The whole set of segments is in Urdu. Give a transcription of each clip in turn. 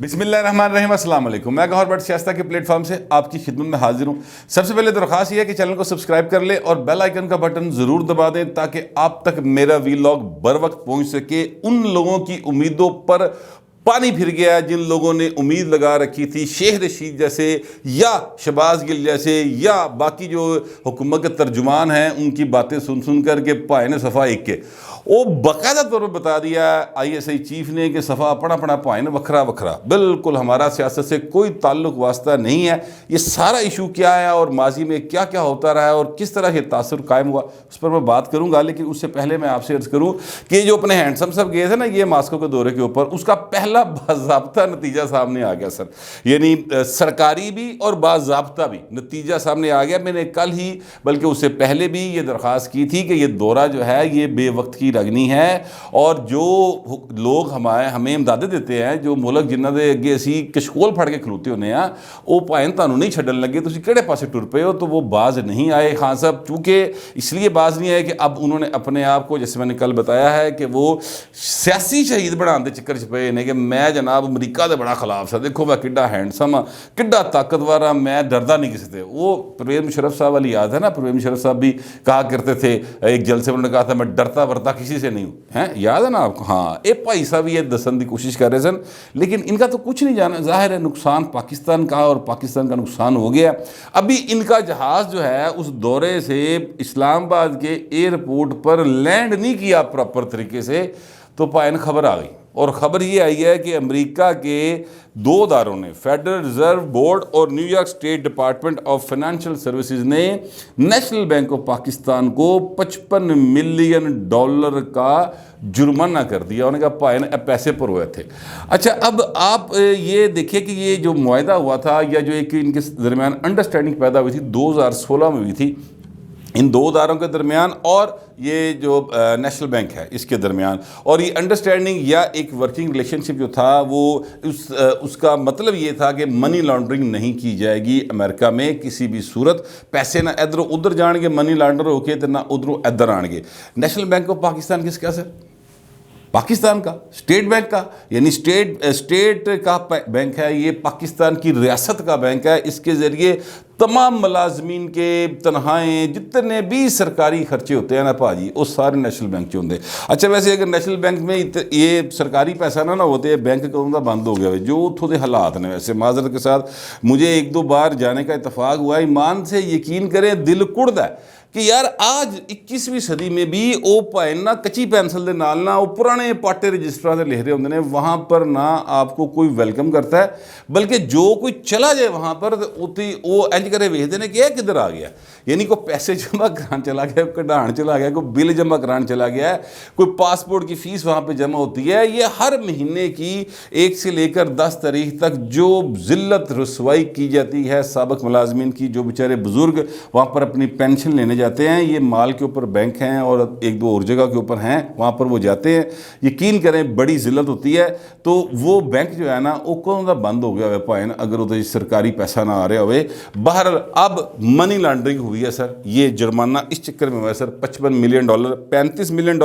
بسم اللہ الرحمن الرحیم، السلام علیکم۔ میں گوہر بٹ شائستہ کے پلیٹ فارم سے آپ کی خدمت میں حاضر ہوں۔ سب سے پہلے درخواست یہ ہے کہ چینل کو سبسکرائب کر لیں اور بیل آئیکن کا بٹن ضرور دبا دیں تاکہ آپ تک میرا ویلاگ بر وقت پہنچ سکے۔ ان لوگوں کی امیدوں پر پانی پھر گیا جن لوگوں نے امید لگا رکھی تھی شیخ رشید جیسے یا شہباز گل جیسے یا باقی جو حکومت کے ترجمان ہیں ان کی باتیں سن کر کے پائے نے صفحہ ایک کے وہ باقاعدہ طور پر بتا دیا آئی ایس آئی چیف نے کہ صفحہ اپنا پائے وکھرا وکھرا، بالکل ہمارا سیاست سے کوئی تعلق واسطہ نہیں ہے۔ یہ سارا ایشو کیا ہے اور ماضی میں کیا کیا ہوتا رہا ہے اور کس طرح یہ تاثر قائم ہوا اس پر میں بات کروں گا، لیکن اس سے پہلے میں آپ سے عرض کروں کہ جو اپنے ہینڈسم صاحب گئے تھے نا یہ ماسکو کے دورے کے اوپر، اس کا پہلا باضابطہ نتیجہ سامنے آ گیا سر، یعنی سرکاری بھی اور باضابطہ بھی نتیجہ سامنے آ گیا۔ میں نے کل ہی بلکہ اس سے پہلے بھی یہ درخواست کی تھی کہ یہ دورہ جو ہے یہ بے وقت کی رگنی ہے اور جو لوگ ہمیں امدادیں دیتے ہیں، جو ملک جنہاں دے اگے اسی کشکول پھڑ کے کھلوتے ہونے ہیں وہ پائیں تانوں نہیں چھڈن لگے، تسی کیڑے پاسے ٹر پئے ہو، تو وہ باز نہیں آئے خان صاحب۔ چونکہ اس لیے باز نہیں آئے کہ اب انہوں نے اپنے آپ کو، جیسے میں نے کل بتایا ہے کہ وہ سیاسی شہید بنانے دے چکر چ پئے نے کہ میں جناب امریکہ دے بڑا خلاف سا، دیکھو میں کڈا ہینڈسم ہاں، کڈا طاقتور ہاں، میں ڈردا نہیں کسی سے۔ وہ پرویز مشرف صاحب والی یاد ہے نا، پرویز مشرف صاحب بھی کہا کرتے تھے ایک جلسے میں انہوں نے کہا تھا میں ڈرتا ورتا کسی سے نہیں ہوں، ہیں یاد ہے نا آپ کو؟ ہاں اے بھائی صاحب یہ دسن کی کوشش کر رہے سن، لیکن ان کا تو کچھ نہیں جانا، ظاہر ہے نقصان پاکستان کا اور پاکستان کا نقصان ہو گیا۔ ابھی ان کا جہاز جو ہے اس دورے سے اسلام آباد کے ایئرپورٹ پر لینڈ نہیں کیا پراپر طریقے سے، تو پائن خبر آ گئی، اور خبر یہ آئی ہے کہ امریکہ کے دو اداروں نے، فیڈرل ریزرو بورڈ اور new York state department of financial services نے نیشنل بینک آف پاکستان کو $55 ملین کا جرمانہ کر دیا۔ انہوں نے کہا پائن پیسے پر ہوئے تھے۔ اچھا اب آپ یہ دیکھیں کہ یہ جو معاہدہ ہوا تھا یا جو ایک ان کے درمیان انڈرسٹینڈنگ پیدا ہوئی تھی 2016 میں ہوئی تھی ان دو اداروں کے درمیان اور یہ جو نیشنل بینک ہے اس کے درمیان، اور یہ انڈرسٹینڈنگ یا ایک ورکنگ ریلیشن شپ جو تھا وہ اس کا مطلب یہ تھا کہ منی لانڈرنگ نہیں کی جائے گی امریکہ میں کسی بھی صورت، پیسے نہ ادھر ادھر جان گے منی لانڈر ہو کے تو نہ ادھروں ادھر آن گے۔ نیشنل بینک آف پاکستان کس کا سر؟ پاکستان کا اسٹیٹ بینک کا، یعنی اسٹیٹ کا بینک ہے، یہ پاکستان کی ریاست کا بینک ہے۔ اس کے ذریعے تمام ملازمین کے تنخواہیں جتنے بھی سرکاری خرچے ہوتے ہیں نا پاجی وہ سارے نیشنل بینک کے ہوتے ہیں۔ اچھا ویسے اگر نیشنل بینک میں یہ سرکاری پیسہ نہ ہوتے بینک کدوں دا بند ہو گیا ہوئے، جو اتھوں دے حالات نے، ویسے معذرت کے ساتھ مجھے ایک دو بار جانے کا اتفاق ہوا، ایمان سے یقین کریں دل کڑدا ہے کہ یار آج 21ویں صدی میں بھی وہ پائن نہ کچی پینسل دے نال نہ وہ پرانے پاٹے رجسٹرات دے لکھ رہے ہوندے نے، وہاں پر نہ آپ کو کوئی ویلکم کرتا ہے، بلکہ جو کوئی چلا جائے وہاں پر وہ انج کرے ویکھدے نے کہ یہ کدھر آ گیا، یعنی کوئی پیسے جمع کران چلا گیا، کوئی کਢਾਣ چلا گیا، کوئی بل جمع کران چلا گیا ہے، کوئی پاسپورٹ کی فیس وہاں پہ جمع ہوتی ہے۔ یہ ہر مہینے کی 1 سے لے کر 10 تاریخ تک جو ذلت رسوائی کی جاتی ہے سابق ملازمین کی، جو بیچارے بزرگ وہاں پر اپنی پینشن لینے جاتے ہیں، یہ مال کے اوپر بینک ہیں اور ایک دو اور جگہ کے اوپر ہیں، وہاں پر وہ جاتے ہیں، یقین کریں بڑی ذلت ہوتی ہے۔ تو وہ بینک جو ہے نا وہ کون دا بند ہو گیا ہوئے پائن اگر وہ سرکاری پیسہ نہ آ رہے ہوئے۔ بہرحال اب منی لانڈرنگ ہوئی ہے سر، یہ جرمانہ اس چکر میں ہوا ہے سر $55 ملین، $35 ملین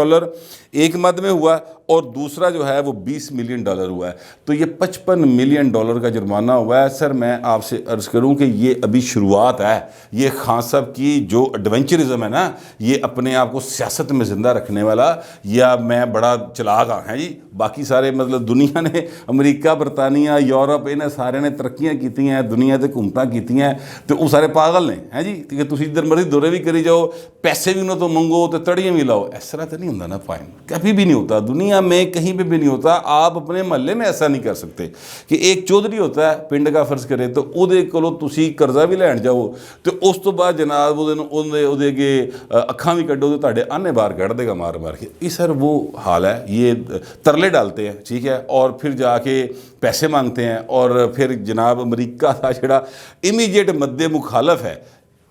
ایک مد میں ہوا اور دوسرا جو ہے وہ $20 ملین ہوا ہے، تو یہ $55 ملین کا جرمانہ ہوا ہے۔ سر میں آپ سے عرض کروں کہ یہ ابھی شروعات ہے، یہ خان صاحب کی جو ایڈونچرزم ہے نا، یہ اپنے آپ کو سیاست میں زندہ رکھنے والا یا میں بڑا چلاک ہاں جی، باقی سارے مطلب دنیا نے امریکہ برطانیہ یورپ انہیں سارے نے ترقیاں کیتی ہیں، دنیا تے حکومتاں کیتی ہیں، تو وہ سارے پاگل نے ہیں جی کہ تسی ادھر مرضی دورے بھی کری جاؤ، پیسے بھی انہوں تو منگو تو تڑیاں بھی لاؤ، اس طرح تو نہیں ہوتا نا فائن، کبھی بھی نہیں ہوتا دنیا میں کہیں پہ بھی نہیں ہوتا۔ آپ اپنے محلے میں ایسا نہیں کر سکتے کہ ایک چودھری ہوتا ہے پنڈ کا فرض کرے تو وہ دے کولو تسی قرضہ بھی لین جاؤ تو اس تو بعد جناب وہ دے کے اکھاں بھی کڈو تو تاڑے آنے باہر کڑھ دے گا مار مار کے۔ یہ سر وہ حال ہے، یہ ترلے ڈالتے ہیں ٹھیک ہے، اور پھر جا کے پیسے مانگتے ہیں، اور پھر جناب امریکہ تھا جڑا امیجیٹ مد مخالف ہے،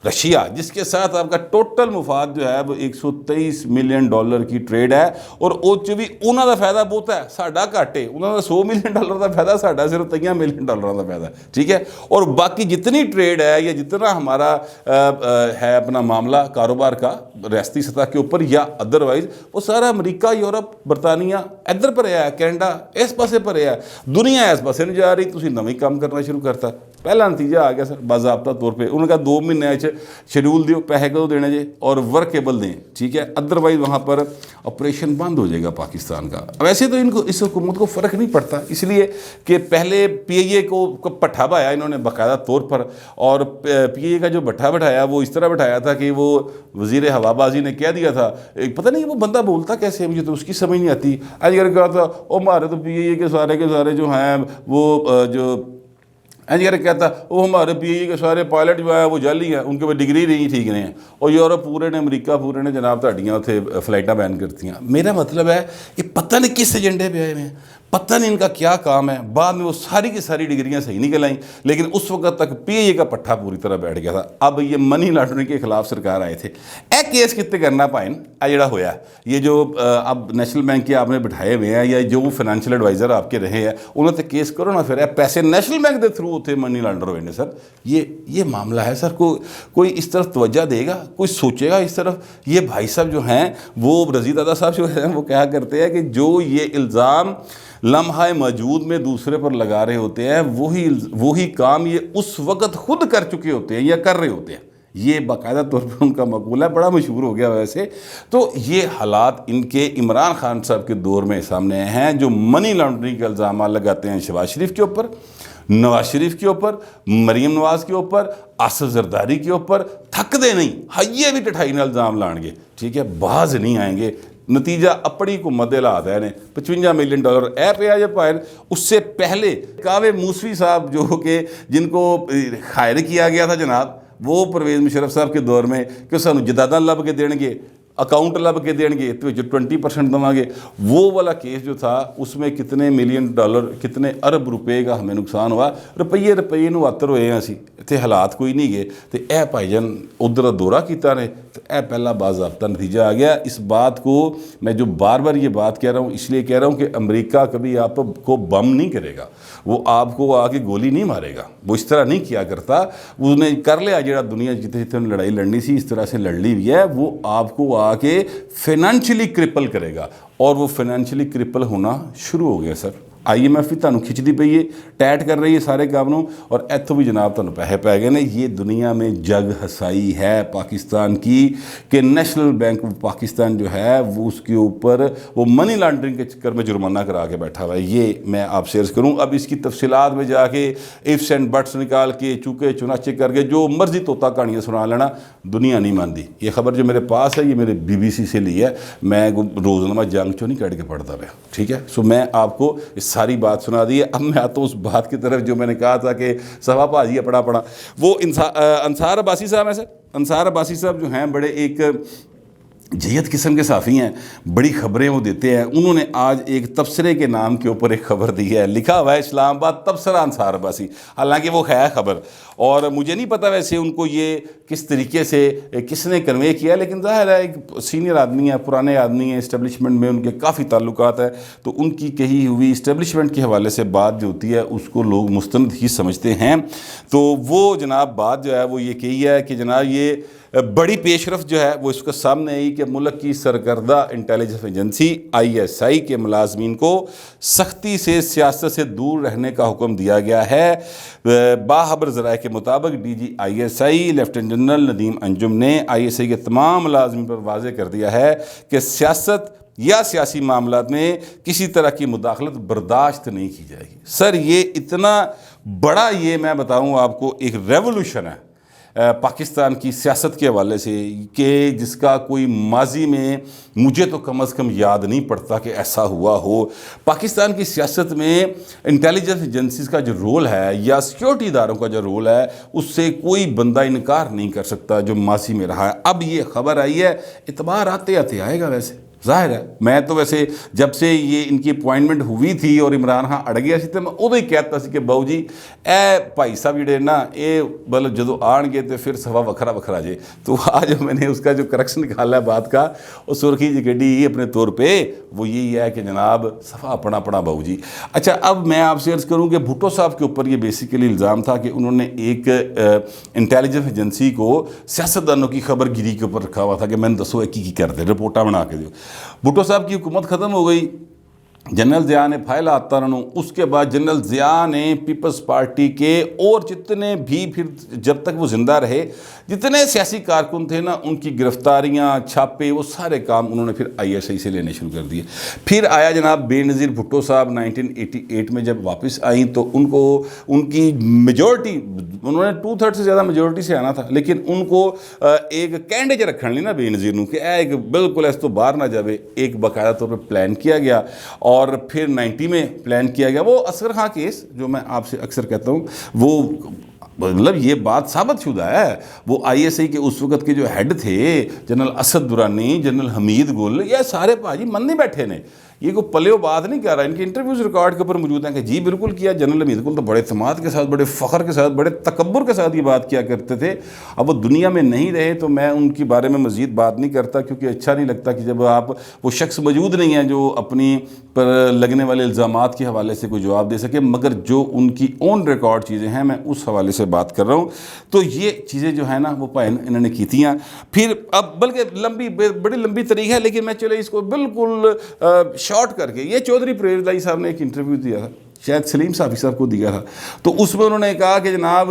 رشیا جس کے ساتھ آپ کا ٹوٹل مفاد جو ہے وہ $123 ملین کی ٹریڈ ہے, اور وہ بھی انہوں کا فائدہ بہت ہے, ساڈا گھٹ ہے. انہوں کا $100 ملین کا فائدہ, ساڈا صرف $30 ملین کا فائدہ ہے, ٹھیک ہے. اور باقی جتنی ٹریڈ ہے یا جتنا ہمارا ہے اپنا معاملہ کاروبار کا ریاستی سطح کے اوپر یا ادروائز, وہ سارا امریکہ, یورپ, برطانیہ ادھر پر ہے, کینیڈا اس پاسے پر ہے, دنیا اس پاسے نہیں جا رہی. تسی نویں کام کرنا شروع کرتا. پہلا نتیجہ آ گیا سر باضابطہ طور پہ انہوں نے کہا 2 مہینے شیڈول دیو, پیسے کدو دینے جے اور ورکیبل دیں, ٹھیک ہے. ادروائز وہاں پر آپریشن بند ہو جائے گا پاکستان کا. ویسے تو ان کو اس حکومت کو فرق نہیں پڑتا, اس لیے کہ پہلے پی ائی اے کو پٹھا بھایا انہوں نے باقاعدہ طور پر, اور پی ائی اے کا جو بٹھا بٹھایا وہ اس طرح بٹھایا تھا کہ وہ وزیر ہوا بازی نے کہہ دیا تھا, پتہ نہیں وہ بندہ بولتا کیسے ہے, مجھے تو اس کی سمجھ نہیں آتی. اگر کہا تھا وہ ہمارے تو پی ائی اے کے سارے جو ہیں وہ جو کہتا وہ ہمارے پی ائی کے سارے پائلٹ جو ہے وہ جعلی ہیں, ان کے پاس ڈگری نہیں ٹھیک نہیں ہے, اور یورپ پورے نے, امریکہ پورے نے جناب تہاڈیاں اتنے فلائٹاں بین کرتی ہیں. میرا مطلب ہے یہ پتہ نہیں کس ایجنڈے پہ آئے ہوئے ہیں, پتہ نہیں ان کا کیا کام ہے. بعد میں وہ ساری کی ساری ڈگریاں صحیح نکل آئیں, لیکن اس وقت تک پی ائی اے کا پٹھا پوری طرح بیٹھ گیا تھا. اب یہ منی لانڈرنگ کے خلاف سرکار آئے تھے, اے کیس کتنے کرنا پائیں جڑا ہویا یہ جو اب نیشنل بینک کے آپ نے بٹھائے ہوئے ہیں یا جو فائنینشیل ایڈوائزر آپ کے رہے ہیں انہوں نے کیس کرو نا, پھر پیسے نیشنل بینک کے تھرو اتنے منی لانڈر ہوئے نے. سر یہ معاملہ ہے سر, کوئی اس طرف توجہ دے گا, کوئی سوچے گا اس طرف. یہ بھائی صاحب جو ہیں وہ رضی دادا صاحب جو ہیں وہ کہا کرتے ہیں کہ جو یہ الزام لمحہ موجود میں دوسرے پر لگا رہے ہوتے ہیں وہی کام یہ اس وقت خود کر چکے ہوتے ہیں یا کر رہے ہوتے ہیں. یہ باقاعدہ طور پر ان کا مقولہ ہے, بڑا مشہور ہو گیا ویسے. تو یہ حالات ان کے عمران خان صاحب کے دور میں سامنے آئے ہیں, جو منی لانڈرنگ کے الزامات لگاتے ہیں شہباز شریف کے اوپر, نواز شریف کے اوپر, مریم نواز کے اوپر, آصف زرداری کے اوپر. تھک دے نہیں, ہائیے بھی ٹٹھائی نے الزام لان گے, ٹھیک ہے, باز نہیں آئیں گے. نتیجہ اپنی کو مدلات ہے نے $55 ملین اے پہ آ جائے پائے. اس سے پہلے کاوے موسوی صاحب جو کہ جن کو خائر کیا گیا تھا جناب, وہ پرویز مشرف صاحب کے دور میں کہ سانو جداداں لب کے دیں گے, اکاؤنٹ لب کے دیں گے, تو 20% دوں گے. وہ والا کیس جو تھا اس میں کتنے ملین ڈالر, کتنے ارب روپے کا ہمیں نقصان ہوا. روپیے نو آتر ہوئے ہیں اسی, اتنے حالات کوئی نہیں گئے. تو اے بھائی جان ادھر دورہ کیتا نے, تو اے پہلا باضابطہ نتیجہ آ گیا. اس بات کو میں جو بار بار یہ بات کہہ رہا ہوں اس لیے کہہ رہا ہوں کہ امریکہ کبھی آپ کو بم نہیں کرے گا, وہ آپ کو آ کے گولی نہیں مارے گا, وہ اس طرح نہیں کیا کرتا. اس نے کر لیا جڑا دنیا جتنے جتنے لڑائی لڑنی سی اس طرح سے لڑ لی ہوئی ہے. وہ آپ کو آ کے فائنینشلی کرپل کرے گا, اور وہ فائنینشلی کرپل ہونا شروع ہو گیا. سر آئی ایم ایف بھی تمہیں کھچتی پئی ہے, ٹائٹ کر رہی ہے سارے کاموں, اور ایتھوں بھی جناب تمہیں پیسے پی گئے نے. یہ دنیا میں جگ ہسائی ہے پاکستان کی کہ نیشنل بینک آف پاکستان جو ہے وہ اس کے اوپر وہ منی لانڈرنگ کے چکر میں جرمانہ کرا کے بیٹھا ہوا ہے. یہ میں آپ شیئر کروں. اب اس کی تفصیلات میں جا کے ایفس اینڈ بٹس نکال کے چوکے چناچے کر کے جو مرضی طوطا کہانیاں سنا لینا, دنیا نہیں مانتی. یہ خبر جو میرے پاس ہے یہ میرے بی بی سی سے لی ہے, میں روزنامہ جنگ چوں نہیں کٹ کے پڑھتا پیا, ٹھیک ہے. سو میں آپ کو ساری بات سنا دی ہے. اب میں آتا ہوں اس بات کی طرف جو میں نے کہا تھا کہ صفا پاجی پڑا وہ انصار عباسی صاحب ہیں. سر انصار عباسی صاحب جو ہیں بڑے ایک جیت قسم کے صحافی ہیں, بڑی خبریں وہ دیتے ہیں. انہوں نے آج ایک تبصرے کے نام کے اوپر ایک خبر دی ہے, لکھا ہوا ہے اسلام آباد تبصرہ انصار عباسی. حالانکہ وہ ہے خبر, اور مجھے نہیں پتہ ویسے ان کو یہ کس طریقے سے کس نے کنوے کیا, لیکن ظاہر ہے ایک سینئر آدمی ہے, پرانے آدمی ہیں, اسٹیبلشمنٹ میں ان کے کافی تعلقات ہیں, تو ان کی کہی ہوئی اسٹیبلشمنٹ کے حوالے سے بات جو ہوتی ہے اس کو لوگ مستند ہی سمجھتے ہیں. تو وہ جناب بات جو ہے وہ یہ کہی ہے کہ جناب یہ بڑی پیش رفت جو ہے وہ اس کے سامنے آئی کہ ملک کی سرکردہ انٹیلیجنس ایجنسی ISI کے ملازمین کو سختی سے سیاست سے دور رہنے کا حکم دیا گیا ہے. باخبر ذرائع کے مطابق DG ISI lieutenant general Nadeem Anjum نے ISI کے تمام ملازمین پر واضح کر دیا ہے کہ سیاست یا سیاسی معاملات میں کسی طرح کی مداخلت برداشت نہیں کی جائے گی. سر یہ اتنا بڑا, یہ میں بتاؤں آپ کو, ایک ریولوشن ہے پاکستان کی سیاست کے حوالے سے کہ جس کا کوئی ماضی میں مجھے تو کم از کم یاد نہیں پڑتا کہ ایسا ہوا ہو. پاکستان کی سیاست میں انٹیلیجنس ایجنسیز کا جو رول ہے یا سیکیورٹی اداروں کا جو رول ہے اس سے کوئی بندہ انکار نہیں کر سکتا جو ماضی میں رہا ہے. اب یہ خبر آئی ہے, اعتبار آتے آتے آئے گا ویسے ظاہر ہے میں تو ویسے جب سے یہ ان کی اپوائنٹمنٹ ہوئی تھی اور عمران خان اڑ گیا سی تو میں ادو ہی کہتا سی کہ باؤ جی اے بھائی صاحب جڑے نا یہ مطلب جدو آن گے تو پھر سوا وکھرا وکھرا جے. تو آج میں نے اس کا جو کریکشن نکالا ہے بات کا وہ سرخی جی گڈی اپنے طور پہ وہ یہی ہے کہ جناب صفا اپنا اپنا باؤ جی. اچھا اب میں آپ سے عرض کروں کہ بھٹو صاحب کے اوپر یہ بیسیکلی الزام تھا کہ انہوں نے ایک انٹیلیجنس ایجنسی کو سیاستدانوں کی خبر گیری کے اوپر رکھا ہوا تھا کہ میں نے دسو کی کرتے رپورٹاں بنا کے دیو. بھٹو صاحب کی حکومت ختم ہو گئی, جنرل ضیاء نے فائل آتا رہنوں. اس کے بعد جنرل ضیاء نے پیپلز پارٹی کے اور جتنے بھی پھر جب تک وہ زندہ رہے جتنے سیاسی کارکن تھے نا ان کی گرفتاریاں چھاپے وہ سارے کام انہوں نے پھر ISI سے لینے شروع کر دیے. پھر آیا جناب بے نظیر بھٹو صاحب 1988 میں جب واپس آئیں تو ان کو ان کی میجورٹی انہوں نے 2/3 سے زیادہ میجورٹی سے آنا تھا لیکن ان کو ایک کینڈے چ رکھن لی نا بے نظیر نوں کہ ایک بالکل اس تو باہر نہ جاوے. ایک باقاعدہ طور پہ پلان کیا گیا اور پھر 90 میں پلان کیا گیا وہ اصغر خان کیس جو میں آپ سے اکثر کہتا ہوں وہ مطلب یہ بات ثابت شدہ ہے. وہ ISI کے اس وقت کے جو ہیڈ تھے جنرل اسد درانی, جنرل حمید گل, یہ سارے بھاجی من نہیں بیٹھے نے. یہ کوئی پلیو بات نہیں کر رہا. ان کے انٹرویوز ریکارڈ کے اوپر موجود ہیں کہ جی بالکل کیا. جنرل حمید گل تو بڑے اعتماد کے ساتھ, بڑے فخر کے ساتھ, بڑے تکبر کے ساتھ یہ بات کیا کرتے تھے. اب وہ دنیا میں نہیں رہے تو میں ان کے بارے میں مزید بات نہیں کرتا کیونکہ اچھا نہیں لگتا کہ جب آپ وہ شخص موجود نہیں ہیں جو اپنی پر لگنے والے الزامات کے حوالے سے کوئی جواب دے سکے. مگر جو ان کی اون ریکارڈ چیزیں ہیں میں اس حوالے سے بات کر رہا ہوں. تو یہ چیزیں جو ہیں نا وہ انہوں نے کی تھیں. پھر اب بلکہ لمبی بڑی لمبی طریق ہے لیکن میں چلے اس کو بالکل شارٹ کر کے یہ چودھری پرویز لائی صاحب نے ایک انٹرویو دیا تھا, شاید سلیم صافی صاحب کو دیا تھا. تو اس میں انہوں نے کہا کہ جناب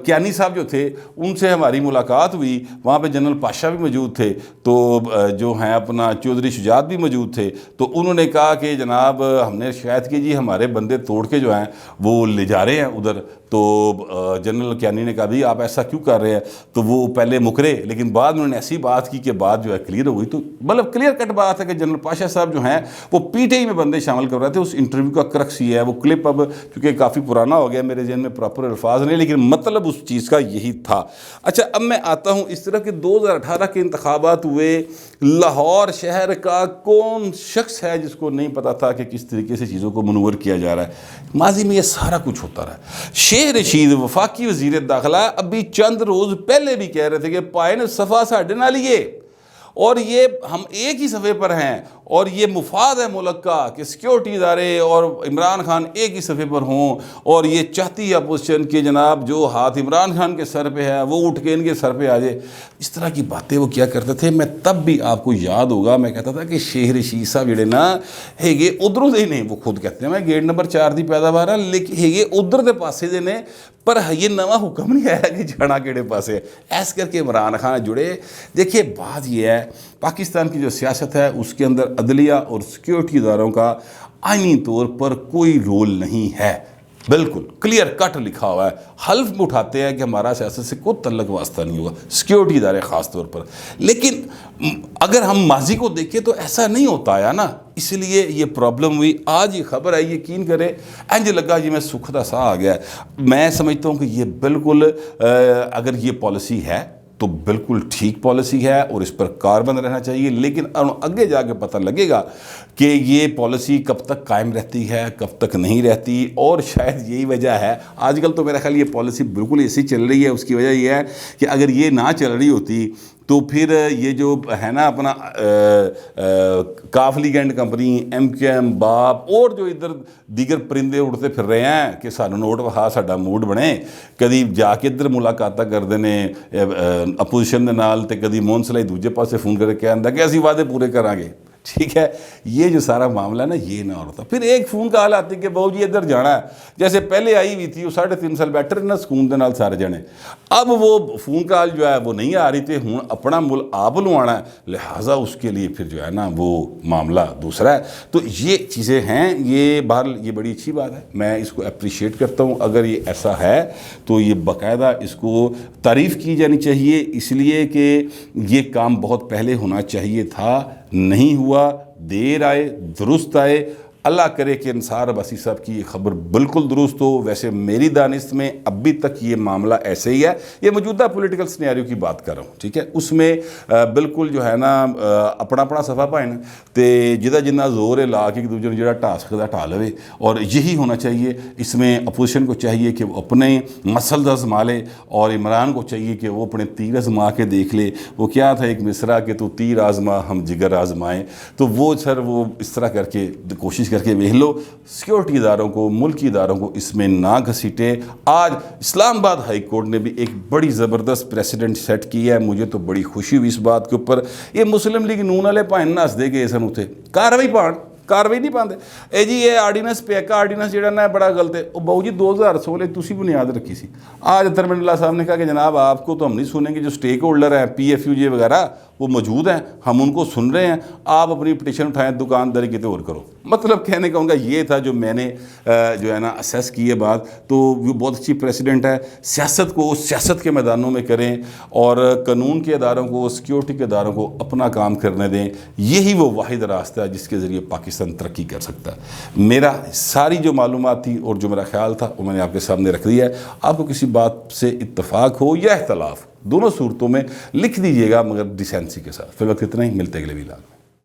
کیانی صاحب جو تھے ان سے ہماری ملاقات ہوئی, وہاں پہ جنرل پاشا بھی موجود تھے, تو جو ہیں اپنا چودھری شجاعت بھی موجود تھے. تو انہوں نے کہا کہ جناب ہم نے شکایت کی جی ہمارے بندے توڑ کے جو ہیں وہ لے جا رہے ہیں ادھر. تو جنرل کیانی نے کہا بھی آپ ایسا کیوں کر رہے ہیں. تو وہ پہلے مکرے لیکن بعد میں انہوں نے ایسی بات کی کہ بات جو ہے کلیئر ہو گئی. تو مطلب کلیئر کٹ بات ہے کہ جنرل پاشا صاحب جو ہیں وہ PTI میں بندے شامل کر رہے تھے. اس انٹرویو کا کرکس یہ ہے, وہ کلپ اب چونکہ کافی پرانا ہو گیا میرے ذہن میں پراپر الفاظ نہیں لیکن مطلب اس چیز کا یہی تھا. اچھا اب میں آتا ہوں اس طرح کے 2018 کے انتخابات ہوئے. لاہور شہر کا کون شخص ہے جس کو نہیں پتا تھا کہ کس طریقے سے چیزوں کو منور کیا جا رہا ہے. ماضی میں یہ سارا کچھ ہوتا رہا. شیخ رشید وفاقی وزیر داخلہ ابھی چند روز پہلے بھی کہہ رہے تھے کہ پائن صفا ساڈے نال ہی ہے اور یہ ہم ایک ہی صفحے پر ہیں اور یہ مفاد ہے ملک کا کہ سیکیورٹی ادارے اور عمران خان ایک ہی صفحے پر ہوں اور یہ چاہتی ہے اپوزیشن کہ جناب جو ہاتھ عمران خان کے سر پہ ہے وہ اٹھ کے ان کے سر پہ آ جائے. اس طرح کی باتیں وہ کیا کرتے تھے. میں تب بھی آپ کو یاد ہوگا میں کہتا تھا کہ شیخ رشید صاحب جڑے نا ہے یہ ادھروں دے نہیں, وہ خود کہتے ہیں میں گیٹ نمبر 4 دی پیداوار ہے لیکن ہے یہ ادھر دے پاسے دے نے پر یہ نواں حکم نہیں آیا کہ جانا کیڑے پاسے. ایس کر کے عمران خان جڑے. دیکھیے بات یہ ہے پاکستان کی جو سیاست ہے اس کے اندر عدلیہ اور سیکیورٹی اداروں کا آئینی طور پر کوئی رول نہیں ہے. بالکل کلیئر کٹ لکھا ہوا ہے. حلف میں اٹھاتے ہیں کہ ہمارا سیاست سے کوئی تعلق واسطہ نہیں ہوگا, سیکیورٹی ادارے خاص طور پر. لیکن اگر ہم ماضی کو دیکھیں تو ایسا نہیں ہوتا ہے نا, اس لیے یہ پرابلم ہوئی. آج یہ خبر ہے یقین کرے انج لگا جی میں سکھدا سا آ گیا. میں سمجھتا ہوں کہ یہ بالکل اگر یہ پالیسی ہے تو بالکل ٹھیک پالیسی ہے اور اس پر کاربند رہنا چاہیے. لیکن آگے جا کے پتہ لگے گا کہ یہ پالیسی کب تک قائم رہتی ہے کب تک نہیں رہتی. اور شاید یہی وجہ ہے آج کل تو میرا خیال یہ پالیسی بالکل ایسی چل رہی ہے. اس کی وجہ یہ ہے کہ اگر یہ نہ چل رہی ہوتی تو پھر یہ جو ہے نا اپنا کافلی گینڈ کمپنی MQM باپ اور جو ادھر دیگر پرندے اڑتے پھر رہے ہیں کہ سانو نوٹ وہا ساڈا موڈ بنے, کدی جا کے ادھر ملاقاتاں کرتے ہیں اپوزیشن دے نال تے کدی مون سلائی دوجے پاسے فون کر کے آندا کہ اسی وعدے پورے کریں گے. ٹھیک ہے یہ جو سارا معاملہ ہے نا یہ نہ ہوتا. پھر ایک فون کال آتی کہ بہو جی ادھر جانا ہے, جیسے پہلے آئی ہوئی تھی وہ 3.5 سال بیٹھے رہنا سکون دے نال سارے جنے. اب وہ فون کال جو ہے وہ نہیں آ رہی تھی, ہوں اپنا مل آپ لوانا ہے لہٰذا اس کے لیے پھر جو ہے نا وہ معاملہ دوسرا ہے. تو یہ چیزیں ہیں, یہ بہرحال یہ بڑی اچھی بات ہے, میں اس کو اپریشیٹ کرتا ہوں. اگر یہ ایسا ہے تو یہ باقاعدہ اس کو تعریف کی جانی چاہیے, اس لیے کہ یہ کام بہت پہلے ہونا چاہیے تھا, نہیں ہوا, دیر آئے درست آئے. اللہ کرے کہ انصار عباسی صاحب کی یہ خبر بالکل درست ہو. ویسے میری دانست میں ابھی تک یہ معاملہ ایسے ہی ہے. یہ موجودہ پولیٹیکل سنیریو کی بات کر رہا ہوں, ٹھیک ہے. اس میں بالکل جو ہے نا اپنا اپنا صفحہ پائیں تے جدا جنہ زور ہے لا کے ایک دوسرے جڑا ٹا سکتا ٹا لے, اور یہی ہونا چاہیے. اس میں اپوزیشن کو چاہیے کہ وہ اپنے مسل آزما لے, اور عمران کو چاہیے کہ وہ اپنے تیر آزما کے دیکھ لے. وہ کیا تھا ایک مصرع کہ تو تیر آزما ہم جگر آزمائیں, تو وہ سر وہ اس طرح کر کے کوشش کر کے دیکھ لو. سیکورٹی اداروں کو, ملکی اداروں کو اس میں نہ گھسیٹیں. آج اسلام آباد ہائی کورٹ نے بھی ایک بڑی زبردست پریسیڈنٹ سیٹ کی ہے. مجھے تو بڑی خوشی ہوئی اس بات کے اوپر. یہ مسلم لیگ نون والے پائن نس دے گئے سن اتنے کاروائی نہیں پاندے. اے جی یہ آرڈیننس پیکا آرڈیننس جہاں نا بڑا غلط ہے. وہ بہو جی 2016 تسی بنیاد رکھی سی. آج ترمن اللہ صاحب نے کہا کہ جناب آپ کو تو ہم نہیں سنیں گے, جو اسٹیک ہولڈر ہیں پی ایف یو جے وغیرہ وہ موجود ہیں, ہم ان کو سن رہے ہیں, آپ اپنی پٹیشن اٹھائیں دکانداری کتے اور کرو. مطلب کہنے کا ان کا یہ تھا جو میں نے جو ہے نا اسیس کی ہے بات. تو وہ بہت اچھی پریسیڈنٹ ہے. سیاست کو سیاست کے میدانوں میں کریں, اور قانون کے اداروں کو, سیکیورٹی کے اداروں کو اپنا کام کرنے دیں. یہی وہ واحد راستہ ہے جس کے ذریعے پاکستان ترقی کر سکتا ہے. میرا ساری جو معلومات تھی اور جو میرا خیال تھا وہ میں نے آپ کے سامنے رکھ دیا ہے. آپ کو کسی بات سے اتفاق ہو یا اختلاف, دونوں صورتوں میں لکھ دیجیے گا, مگر ڈیسینسی کے ساتھ. فی الوقت اتنا ہی, ملتے اگلے ویلاگ میں.